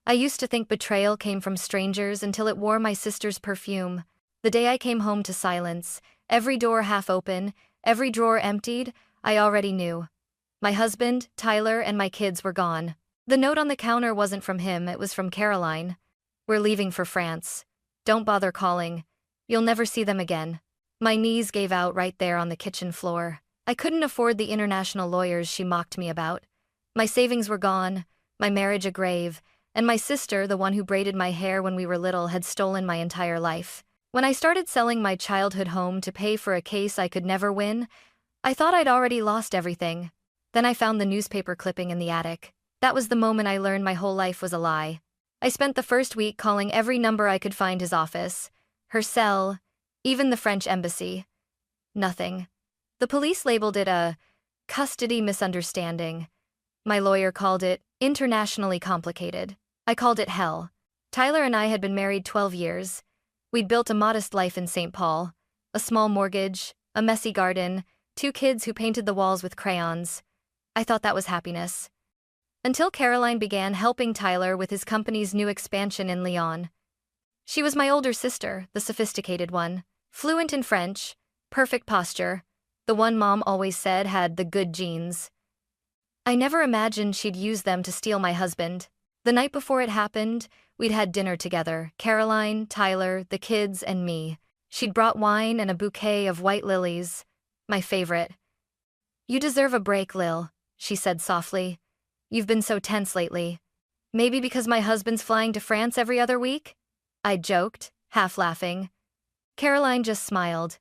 I used to think betrayal came from strangers until it wore my sister's perfume. The day I came home to silence, every door half open, every drawer emptied, I already knew. My husband, Tyler, and my kids were gone. The note on the counter wasn't from him, it was from Caroline. "We're leaving for France. Don't bother calling. You'll never see them again." My knees gave out right there on the kitchen floor. I couldn't afford the international lawyers she mocked me about. My savings were gone, my marriage a grave, and my sister, the one who braided my hair when we were little, had stolen my entire life. When I started selling my childhood home to pay for a case I could never win, I thought I'd already lost everything. Then I found the newspaper clipping in the attic. That was the moment I learned my whole life was a lie. I spent the first week calling every number I could find: his office, her cell, even the French embassy. Nothing. The police labeled it a custody misunderstanding. My lawyer called it internationally complicated. I called it hell. Tyler and I had been married 12 years. We'd built a modest life in St. Paul, a small mortgage, a messy garden, 2 kids who painted the walls with crayons. I thought that was happiness. Until Caroline began helping Tyler with his company's new expansion in Lyon. She was my older sister, the sophisticated one, fluent in French, perfect posture, the one Mom always said had the good genes. I never imagined she'd use them to steal my husband. The night before it happened, we'd had dinner together, Caroline, Tyler, the kids, and me. She'd brought wine and a bouquet of white lilies, my favorite. "You deserve a break, Lil," she said softly. "You've been so tense lately." "Maybe because my husband's flying to France every other week?" I joked, half laughing. Caroline just smiled.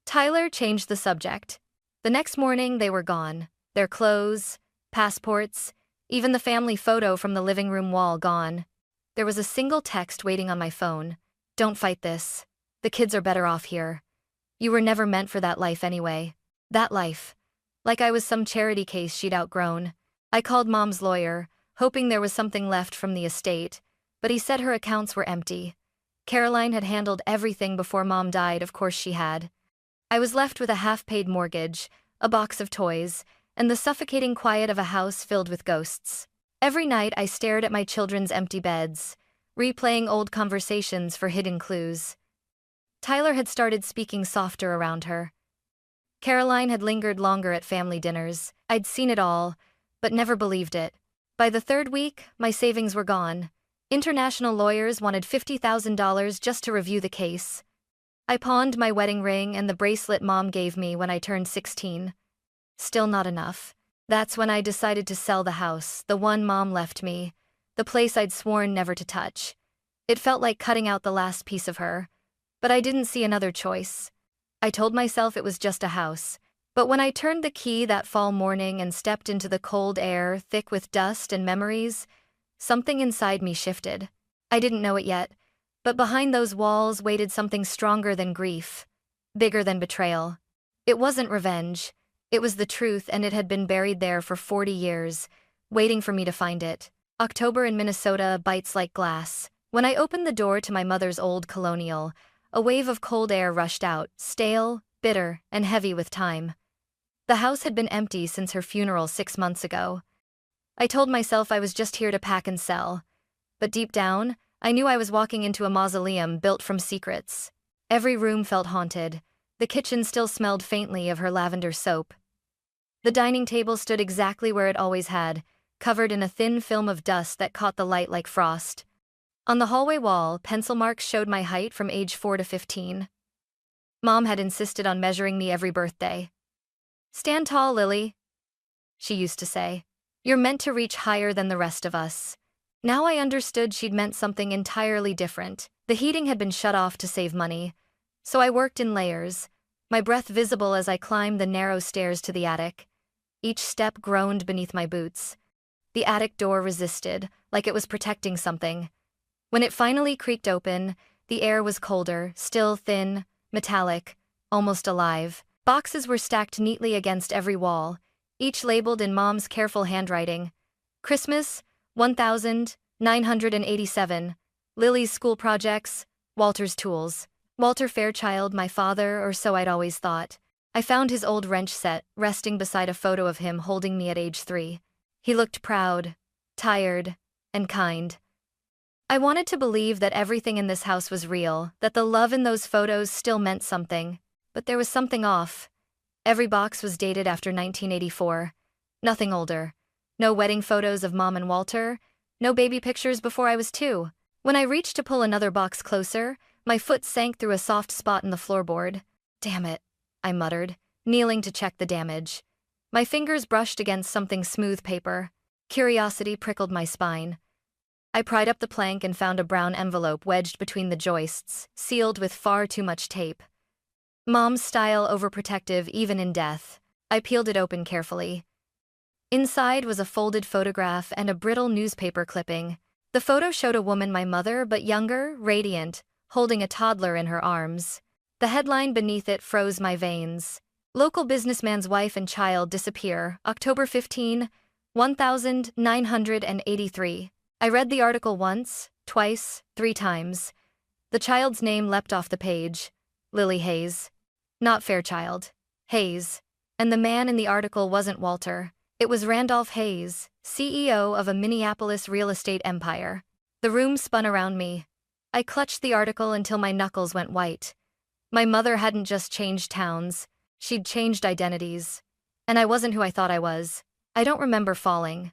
Tyler changed the subject. The next morning they were gone. Their clothes, passports, even the family photo from the living room wall gone. There was a single text waiting on my phone. "Don't fight this. The kids are better off here. You were never meant for that life anyway." That life. Like I was some charity case she'd outgrown. I called Mom's lawyer, hoping there was something left from the estate, but he said her accounts were empty. Caroline had handled everything before Mom died, of course she had. I was left with a half-paid mortgage, a box of toys, and the suffocating quiet of a house filled with ghosts. Every night I stared at my children's empty beds, replaying old conversations for hidden clues. Tyler had started speaking softer around her. Caroline had lingered longer at family dinners. I'd seen it all, but never believed it. By the 3rd week, my savings were gone. International lawyers wanted $50,000 just to review the case. I pawned my wedding ring and the bracelet Mom gave me when I turned 16. Still not enough. That's when I decided to sell the house, the one Mom left me, the place I'd sworn never to touch. It felt like cutting out the last piece of her, but I didn't see another choice. I told myself it was just a house, but when I turned the key that fall morning and stepped into the cold air, thick with dust and memories, something inside me shifted. I didn't know it yet, but behind those walls waited something stronger than grief, bigger than betrayal. It wasn't revenge. It was the truth, and it had been buried there for 40 years, waiting for me to find it. October in Minnesota bites like glass. When I opened the door to my mother's old colonial, a wave of cold air rushed out, stale, bitter, and heavy with time. The house had been empty since her funeral 6 months ago. I told myself I was just here to pack and sell, but deep down, I knew I was walking into a mausoleum built from secrets. Every room felt haunted. The kitchen still smelled faintly of her lavender soap. The dining table stood exactly where it always had, covered in a thin film of dust that caught the light like frost. On the hallway wall, pencil marks showed my height from age 4 to 15. Mom had insisted on measuring me every birthday. "Stand tall, Lily," she used to say. "You're meant to reach higher than the rest of us." Now I understood she'd meant something entirely different. The heating had been shut off to save money, so I worked in layers, my breath visible as I climbed the narrow stairs to the attic. Each step groaned beneath my boots. The attic door resisted, like it was protecting something. When it finally creaked open, the air was colder, still thin, metallic, almost alive. Boxes were stacked neatly against every wall, each labeled in Mom's careful handwriting. Christmas, 1987. Lily's school projects, Walter's tools. Walter Fairchild, my father, or so I'd always thought. I found his old wrench set, resting beside a photo of him holding me at age 3. He looked proud, tired, and kind. I wanted to believe that everything in this house was real, that the love in those photos still meant something. But there was something off. Every box was dated after 1984. Nothing older. No wedding photos of Mom and Walter. No baby pictures before I was 2. When I reached to pull another box closer, my foot sank through a soft spot in the floorboard. Damn it, I muttered, kneeling to check the damage. My fingers brushed against something smooth paper. Curiosity prickled my spine. I pried up the plank and found a brown envelope wedged between the joists, sealed with far too much tape. Mom's style, overprotective even in death. I peeled it open carefully. Inside was a folded photograph and a brittle newspaper clipping. The photo showed a woman my mother, but younger, radiant, holding a toddler in her arms. The headline beneath it froze my veins. Local businessman's wife and child disappear, October 15, 1983. I read the article once, twice, 3 times. The child's name leapt off the page. Lily Hayes. Not Fairchild. Hayes. And the man in the article wasn't Walter. It was Randolph Hayes, CEO of a Minneapolis real estate empire. The room spun around me. I clutched the article until my knuckles went white. My mother hadn't just changed towns. She'd changed identities. And I wasn't who I thought I was. I don't remember falling.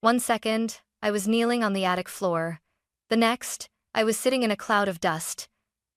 1 second, I was kneeling on the attic floor. The next, I was sitting in a cloud of dust,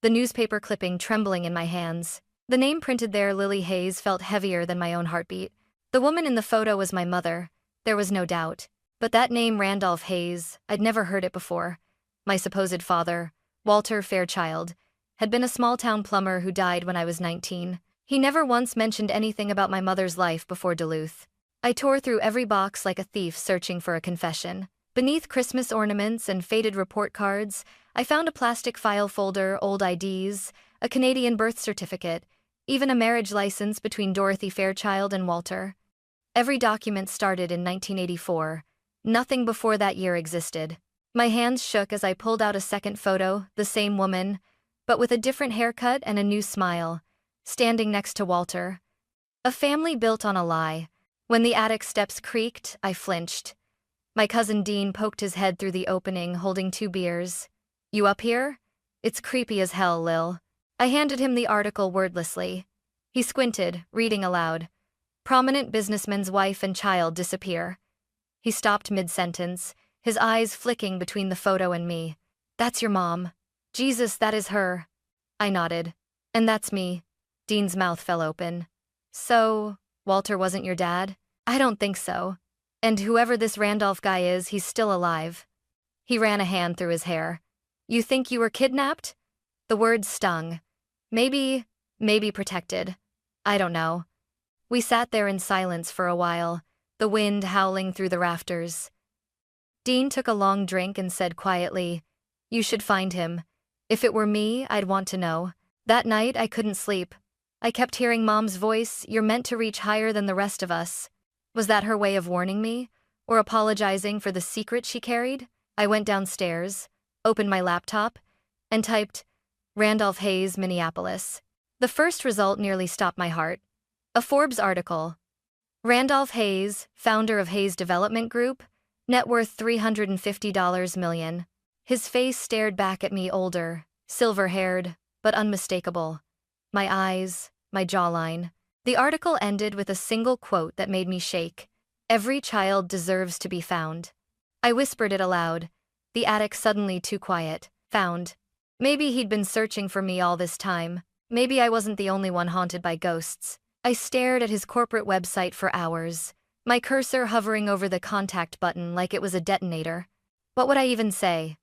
the newspaper clipping trembling in my hands. The name printed there, Lily Hayes, felt heavier than my own heartbeat. The woman in the photo was my mother, there was no doubt. But that name, Randolph Hayes, I'd never heard it before. My supposed father, Walter Fairchild, had been a small-town plumber who died when I was 19. He never once mentioned anything about my mother's life before Duluth. I tore through every box like a thief searching for a confession. Beneath Christmas ornaments and faded report cards, I found a plastic file folder, old IDs, a Canadian birth certificate, even a marriage license between Dorothy Fairchild and Walter. Every document started in 1984. Nothing before that year existed. My hands shook as I pulled out a second photo, the same woman, but with a different haircut and a new smile, standing next to Walter. A family built on a lie. When the attic steps creaked, I flinched. My cousin Dean poked his head through the opening, holding 2 beers. "You up here? It's creepy as hell, Lil." I handed him the article wordlessly. He squinted, reading aloud. "Prominent businessman's wife and child disappear." He stopped mid-sentence, his eyes flicking between the photo and me. "That's your mom. Jesus, that is her." I nodded. "And that's me." Dean's mouth fell open. "So, Walter wasn't your dad?" "I don't think so. And whoever this Randolph guy is, he's still alive." He ran a hand through his hair. "You think you were kidnapped?" The words stung. Maybe protected. I don't know. We sat there in silence for a while, the wind howling through the rafters. Dean took a long drink and said quietly, "You should find him. If it were me, I'd want to know." That night, I couldn't sleep. I kept hearing Mom's voice, "You're meant to reach higher than the rest of us." Was that her way of warning me? Or apologizing for the secret she carried? I went downstairs, opened my laptop, and typed, "Randolph Hayes, Minneapolis." The first result nearly stopped my heart. A Forbes article. Randolph Hayes, founder of Hayes Development Group, net worth $350 million. His face stared back at me, older, silver-haired, but unmistakable. My eyes, my jawline. The article ended with a single quote that made me shake. "Every child deserves to be found." I whispered it aloud, the attic suddenly too quiet. Found. Maybe he'd been searching for me all this time. Maybe I wasn't the only one haunted by ghosts. I stared at his corporate website for hours, my cursor hovering over the contact button like it was a detonator. What would I even say?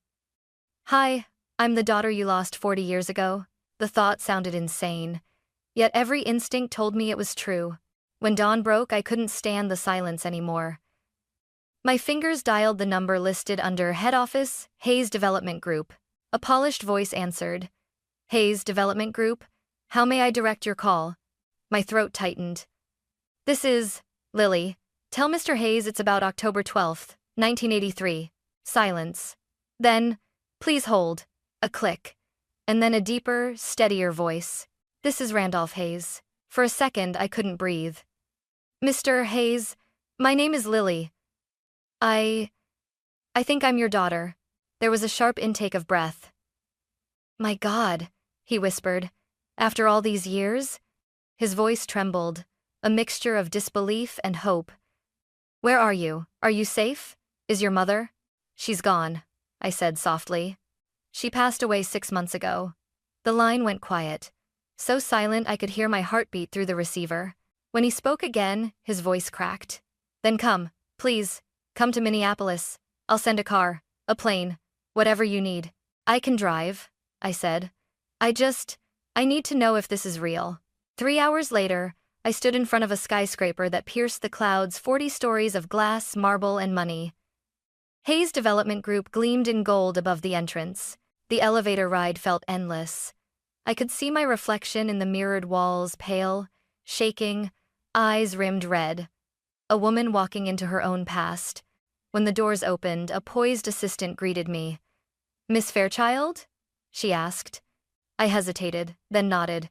"Hi, I'm the daughter you lost 40 years ago." The thought sounded insane. Yet every instinct told me it was true. When dawn broke, I couldn't stand the silence anymore. My fingers dialed the number listed under Head Office, Hayes Development Group. A polished voice answered. "Hayes Development Group? How may I direct your call?" My throat tightened. "This is Lily. Tell Mr. Hayes it's about October 12th, 1983. Silence. Then, "Please hold." A click. And then a deeper, steadier voice. "This is Randolph Hayes." For a second, I couldn't breathe. "Mr. Hayes, my name is Lily. I think I'm your daughter." There was a sharp intake of breath. "My God," he whispered. "After all these years?" His voice trembled, a mixture of disbelief and hope. "Where are you? Are you safe? Is your mother?" "She's gone," I said softly. "She passed away 6 months ago." The line went quiet, so silent I could hear my heartbeat through the receiver. When he spoke again, his voice cracked. "Then come, please, come to Minneapolis. I'll send a car, a plane, whatever you need." "I can drive," I said. I need to know if this is real." 3 hours later, I stood in front of a skyscraper that pierced the clouds, 40 stories of glass, marble, and money. Hayes Development Group gleamed in gold above the entrance. The elevator ride felt endless. I could see my reflection in the mirrored walls, pale, shaking, eyes rimmed red. A woman walking into her own past. When the doors opened, a poised assistant greeted me. "Miss Fairchild?" she asked. I hesitated, then nodded.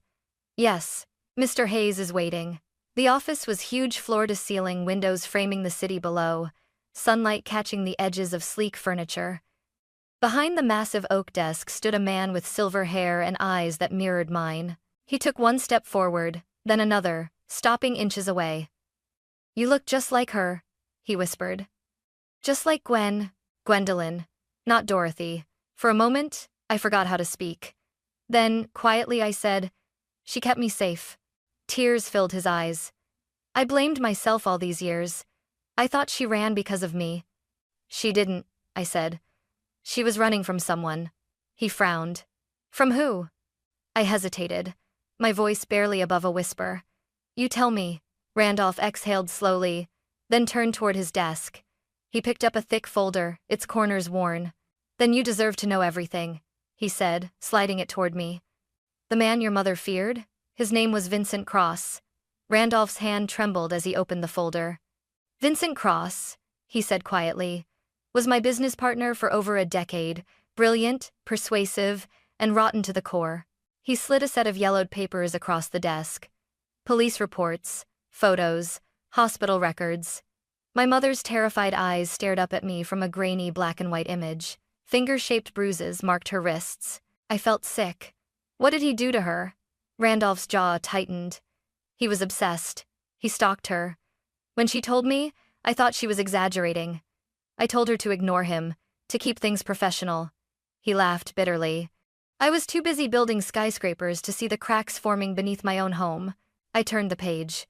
"Yes, Mr. Hayes is waiting." The office was huge, floor-to-ceiling windows framing the city below, sunlight catching the edges of sleek furniture. Behind the massive oak desk stood a man with silver hair and eyes that mirrored mine. He took one step forward, then another, stopping inches away. "You look just like her," he whispered. "Just like Gwendolyn, not Dorothy." For a moment, I forgot how to speak. Then, quietly I said, "She kept me safe." Tears filled his eyes. "I blamed myself all these years. I thought she ran because of me." "She didn't," I said. "She was running from someone." He frowned. "From who?" I hesitated, my voice barely above a whisper. "You tell me." Randolph exhaled slowly, then turned toward his desk. He picked up a thick folder, its corners worn. "Then you deserve to know everything," he said, sliding it toward me. "The man your mother feared? His name was Vincent Cross." Randolph's hand trembled as he opened the folder. "Vincent Cross," he said quietly, "was my business partner for over a decade, brilliant, persuasive, and rotten to the core." He slid a set of yellowed papers across the desk. Police reports, photos, hospital records. My mother's terrified eyes stared up at me from a grainy black and white image. Finger-shaped bruises marked her wrists. I felt sick. What did he do to her? Randolph's jaw tightened. He was obsessed. He stalked her. When she told me, I thought she was exaggerating. I told her to ignore him, to keep things professional. He laughed bitterly. I was too busy building skyscrapers to see the cracks forming beneath my own home. I turned the page.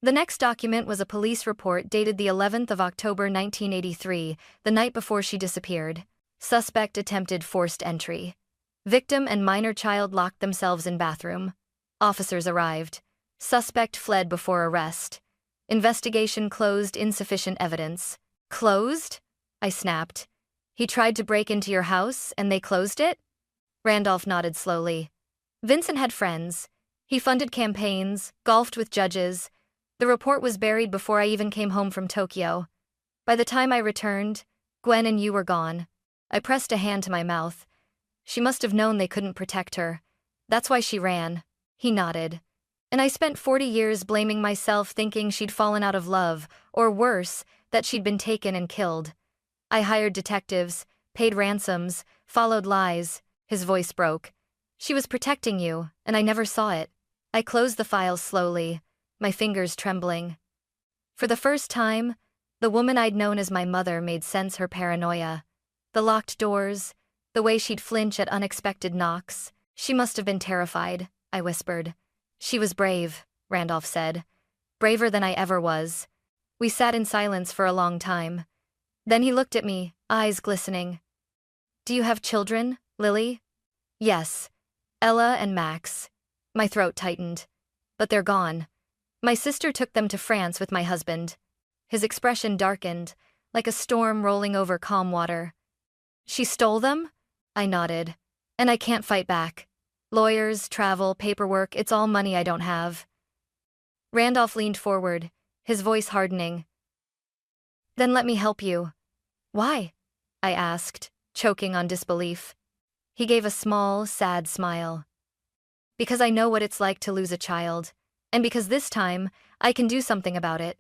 The next document was a police report dated the 11th of October 1983, the night before she disappeared. Suspect attempted forced entry. Victim and minor child locked themselves in bathroom. Officers arrived. Suspect fled before arrest. Investigation closed, insufficient evidence. "Closed?" I snapped. "He tried to break into your house, and they closed it?" Randolph nodded slowly. "Vincent had friends. He funded campaigns, golfed with judges. The report was buried before I even came home from Tokyo. By the time I returned, Gwen and you were gone." I pressed a hand to my mouth. "She must have known they couldn't protect her. That's why she ran." He nodded. "And I spent 40 years blaming myself, thinking she'd fallen out of love, or worse, that she'd been taken and killed. I hired detectives, paid ransoms, followed lies." His voice broke. "She was protecting you, and I never saw it." I closed the files slowly, my fingers trembling. For the first time, the woman I'd known as my mother made sense. Her paranoia. The locked doors, the way she'd flinch at unexpected knocks. "She must have been terrified," I whispered. "She was brave," Randolph said. "Braver than I ever was." We sat in silence for a long time. Then he looked at me, eyes glistening. "Do you have children, Lily?" "Yes. Ella and Max." My throat tightened. "But they're gone. My sister took them to France with my husband." His expression darkened, like a storm rolling over calm water. "She stole them?" I nodded. "And I can't fight back. Lawyers, travel, paperwork, it's all money I don't have." Randolph leaned forward, his voice hardening. "Then let me help you." "Why?" I asked, choking on disbelief. He gave a small, sad smile. "Because I know what it's like to lose a child, and because this time, I can do something about it."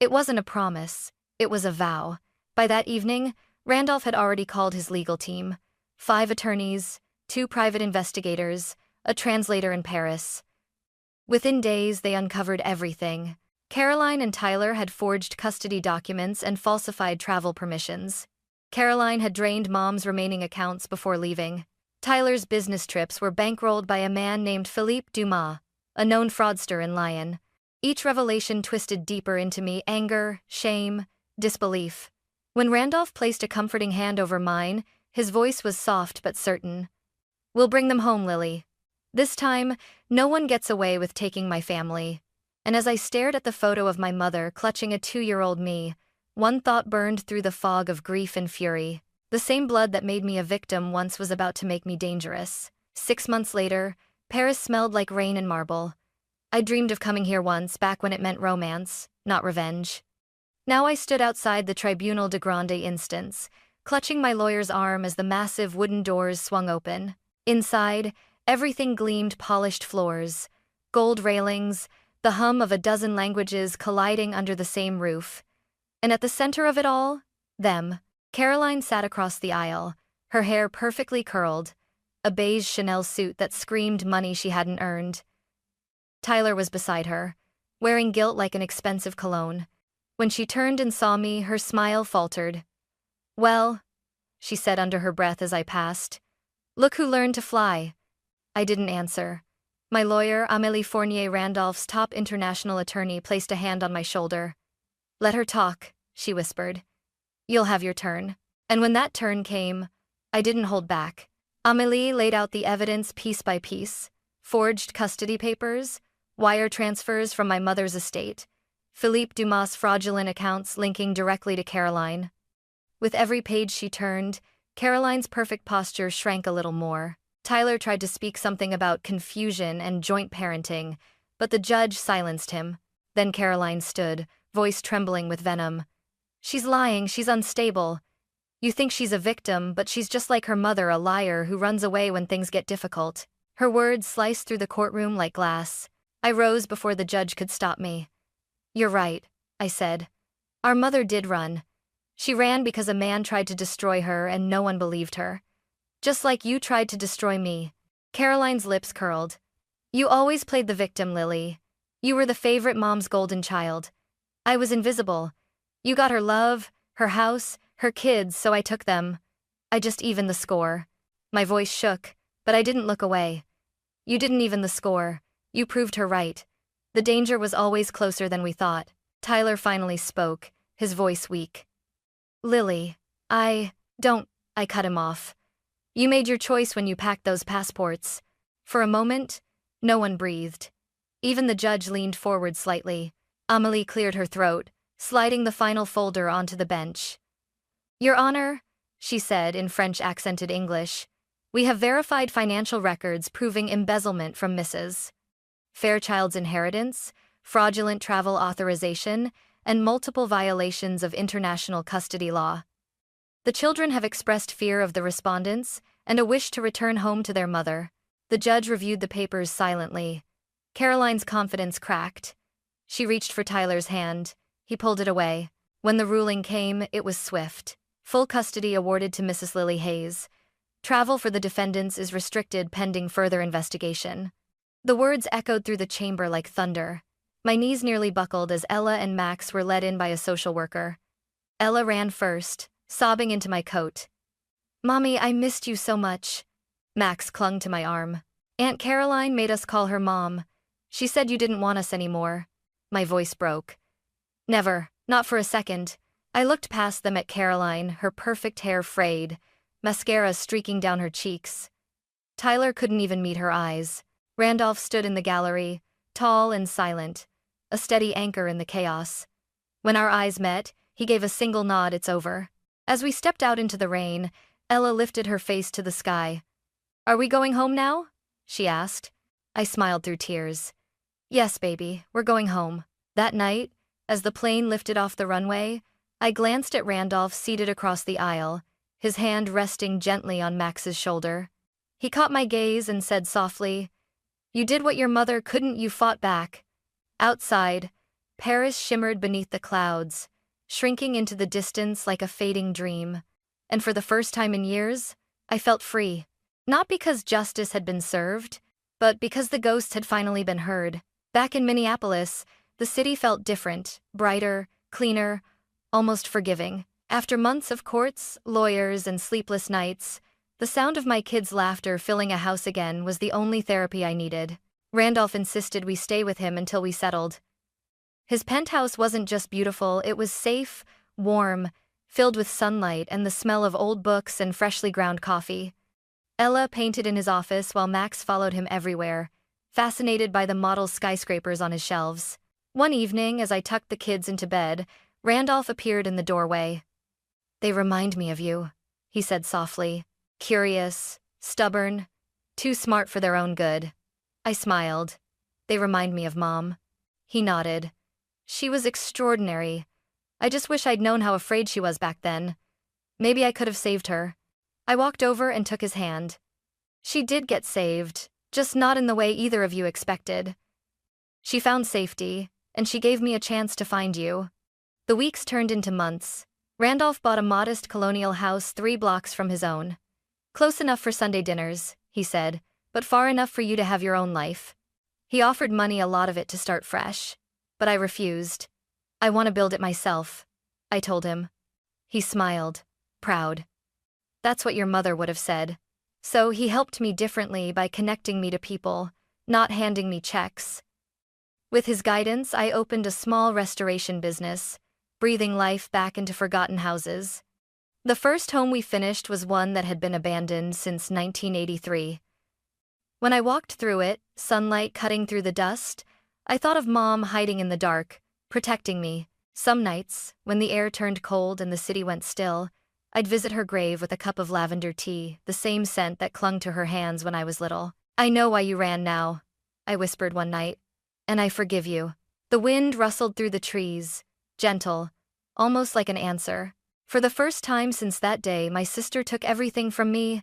It wasn't a promise, it was a vow. By that evening, Randolph had already called his legal team: 5 attorneys, 2 private investigators, a translator in Paris. Within days, they uncovered everything. Caroline and Tyler had forged custody documents and falsified travel permissions. Caroline had drained Mom's remaining accounts before leaving. Tyler's business trips were bankrolled by a man named Philippe Dumas, a known fraudster in Lyon. Each revelation twisted deeper into me: anger, shame, disbelief. When Randolph placed a comforting hand over mine, his voice was soft but certain. "We'll bring them home, Lily. This time, no one gets away with taking my family." And as I stared at the photo of my mother clutching a 2-year-old me, one thought burned through the fog of grief and fury. The same blood that made me a victim once was about to make me dangerous. 6 months later, Paris smelled like rain and marble. I dreamed of coming here once, back when it meant romance, not revenge. Now I stood outside the Tribunal de Grande Instance, clutching my lawyer's arm as the massive wooden doors swung open. Inside, everything gleamed: polished floors, gold railings, the hum of a dozen languages colliding under the same roof. And at the center of it all, them. Caroline sat across the aisle, her hair perfectly curled, a beige Chanel suit that screamed money she hadn't earned. Tyler was beside her, wearing guilt like an expensive cologne. When she turned and saw me, her smile faltered. "Well," she said under her breath as I passed, "look who learned to fly." I didn't answer. My lawyer, Amélie Fournier, Randolph's top international attorney, placed a hand on my shoulder. "Let her talk," she whispered. "You'll have your turn." And when that turn came, I didn't hold back. Amélie laid out the evidence piece by piece: forged custody papers, wire transfers from my mother's estate, Philippe Dumas' fraudulent accounts linking directly to Caroline. With every page she turned, Caroline's perfect posture shrank a little more. Tyler tried to speak something about confusion and joint parenting, but the judge silenced him. Then Caroline stood, voice trembling with venom. "She's lying, she's unstable. You think she's a victim, but she's just like her mother, a liar who runs away when things get difficult." Her words sliced through the courtroom like glass. I rose before the judge could stop me. "You're right," I said. "Our mother did run. She ran because a man tried to destroy her and no one believed her. Just like you tried to destroy me." Caroline's lips curled. "You always played the victim, Lily. You were the favorite mom's golden child. I was invisible. You got her love, her house, her kids, so I took them. I just evened the score." My voice shook, but I didn't look away. "You didn't even the score. You proved her right. The danger was always closer than we thought." Tyler finally spoke, his voice weak. "Lily, I cut him off. "You made your choice when you packed those passports." For a moment, no one breathed. Even the judge leaned forward slightly. Amélie cleared her throat, sliding the final folder onto the bench. "Your Honor," she said in French-accented English, "we have verified financial records proving embezzlement from Mrs. Fairchild's inheritance, fraudulent travel authorization, and multiple violations of international custody law. The children have expressed fear of the respondents and a wish to return home to their mother." The judge reviewed the papers silently. Caroline's confidence cracked. She reached for Tyler's hand. He pulled it away. When the ruling came, it was swift. Full custody awarded to Mrs. Lily Hayes. Travel for the defendants is restricted pending further investigation. The words echoed through the chamber like thunder. My knees nearly buckled as Ella and Max were led in by a social worker. Ella ran first, sobbing into my coat. "Mommy, I missed you so much." Max clung to my arm. "Aunt Caroline made us call her Mom. She said you didn't want us anymore." My voice broke. "Never, not for a second." I looked past them at Caroline, her perfect hair frayed, mascara streaking down her cheeks. Tyler couldn't even meet her eyes. Randolph stood in the gallery, tall and silent, a steady anchor in the chaos. When our eyes met, he gave a single nod. "It's over." As we stepped out into the rain, Ella lifted her face to the sky. "Are we going home now?" she asked. I smiled through tears. "Yes, baby, we're going home." That night, as the plane lifted off the runway, I glanced at Randolph seated across the aisle, his hand resting gently on Max's shoulder. He caught my gaze and said softly, "You did what your mother couldn't, you fought back." Outside, Paris shimmered beneath the clouds, shrinking into the distance like a fading dream. and for the first time in years, I felt free. Not because justice had been served, but because the ghosts had finally been heard. Back in Minneapolis, the city felt different, brighter, cleaner, almost forgiving. After months of courts, lawyers, and sleepless nights, the sound of my kids' laughter filling a house again was the only therapy I needed. Randolph insisted we stay with him until we settled. His penthouse wasn't just beautiful, it was safe, warm, filled with sunlight and the smell of old books and freshly ground coffee. Ella painted in his office while Max followed him everywhere, fascinated by the model skyscrapers on his shelves. One evening, as I tucked the kids into bed, Randolph appeared in the doorway. "They remind me of you," he said softly. "Curious, stubborn, too smart for their own good." I smiled. "They remind me of Mom." He nodded. "She was extraordinary. I just wish I'd known how afraid she was back then. Maybe I could have saved her." I walked over and took his hand. "She did get saved, just not in the way either of you expected. She found safety, and she gave me a chance to find you." The weeks turned into months. Randolph bought a modest colonial house 3 blocks from his own. "Close enough for Sunday dinners," he said, "but far enough for you to have your own life." He offered money, a lot of it to start fresh. But I refused. "I want to build it myself," I told him. He smiled, proud. "That's what your mother would have said." So he helped me differently by connecting me to people, not handing me checks. With his guidance, I opened a small restoration business, breathing life back into forgotten houses. The first home we finished was one that had been abandoned since 1983. When I walked through it, sunlight cutting through the dust, I thought of Mom hiding in the dark, protecting me. Some nights, when the air turned cold and the city went still, I'd visit her grave with a cup of lavender tea, the same scent that clung to her hands when I was little. "I know why you ran now," I whispered one night. "And I forgive you." The wind rustled through the trees, gentle, almost like an answer. For the first time since that day, my sister took everything from me.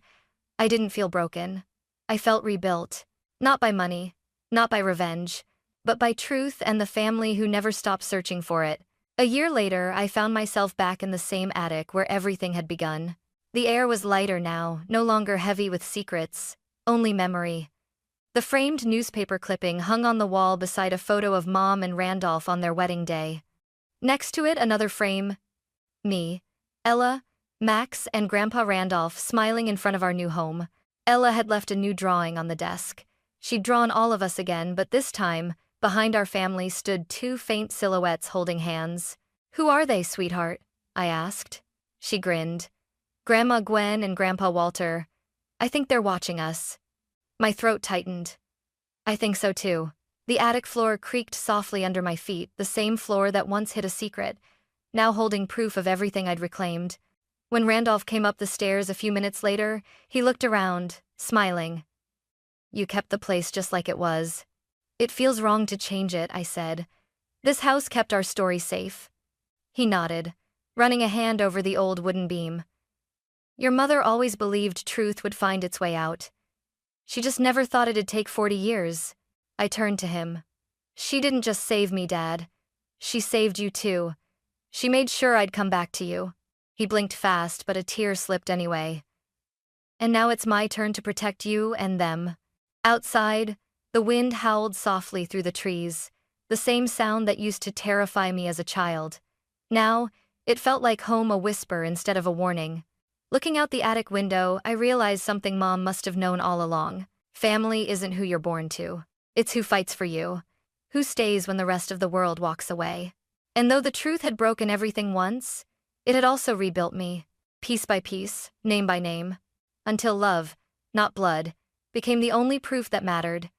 I didn't feel broken. I felt rebuilt. Not by money, not by revenge, but by truth and the family who never stopped searching for it. A year later, I found myself back in the same attic where everything had begun. The air was lighter now, no longer heavy with secrets, only memory. The framed newspaper clipping hung on the wall beside a photo of Mom and Randolph on their wedding day. Next to it, another frame. Me, Ella, Max, and Grandpa Randolph smiling in front of our new home. Ella had left a new drawing on the desk. She'd drawn all of us again, but this time, behind our family stood 2 faint silhouettes holding hands. "Who are they, sweetheart?" I asked. She grinned. "Grandma Gwen and Grandpa Walter. I think they're watching us." My throat tightened. I think so too. The attic floor creaked softly under my feet, the same floor that once hid a secret, now holding proof of everything I'd reclaimed. When Randolph came up the stairs a few minutes later, he looked around, smiling. "You kept the place just like it was." "It feels wrong to change it," I said. "This house kept our story safe." He nodded, running a hand over the old wooden beam. "Your mother always believed truth would find its way out. She just never thought it'd take 40 years. I turned to him. "She didn't just save me, Dad. She saved you too. She made sure I'd come back to you." He blinked fast, but a tear slipped anyway. "And now it's my turn to protect you and them." Outside, the wind howled softly through the trees, the same sound that used to terrify me as a child. Now, it felt like home, a whisper instead of a warning. Looking out the attic window, I realized something Mom must have known all along. Family isn't who you're born to. It's who fights for you, who stays when the rest of the world walks away. And though the truth had broken everything once, it had also rebuilt me, piece by piece, name by name, until love, not blood, became the only proof that mattered.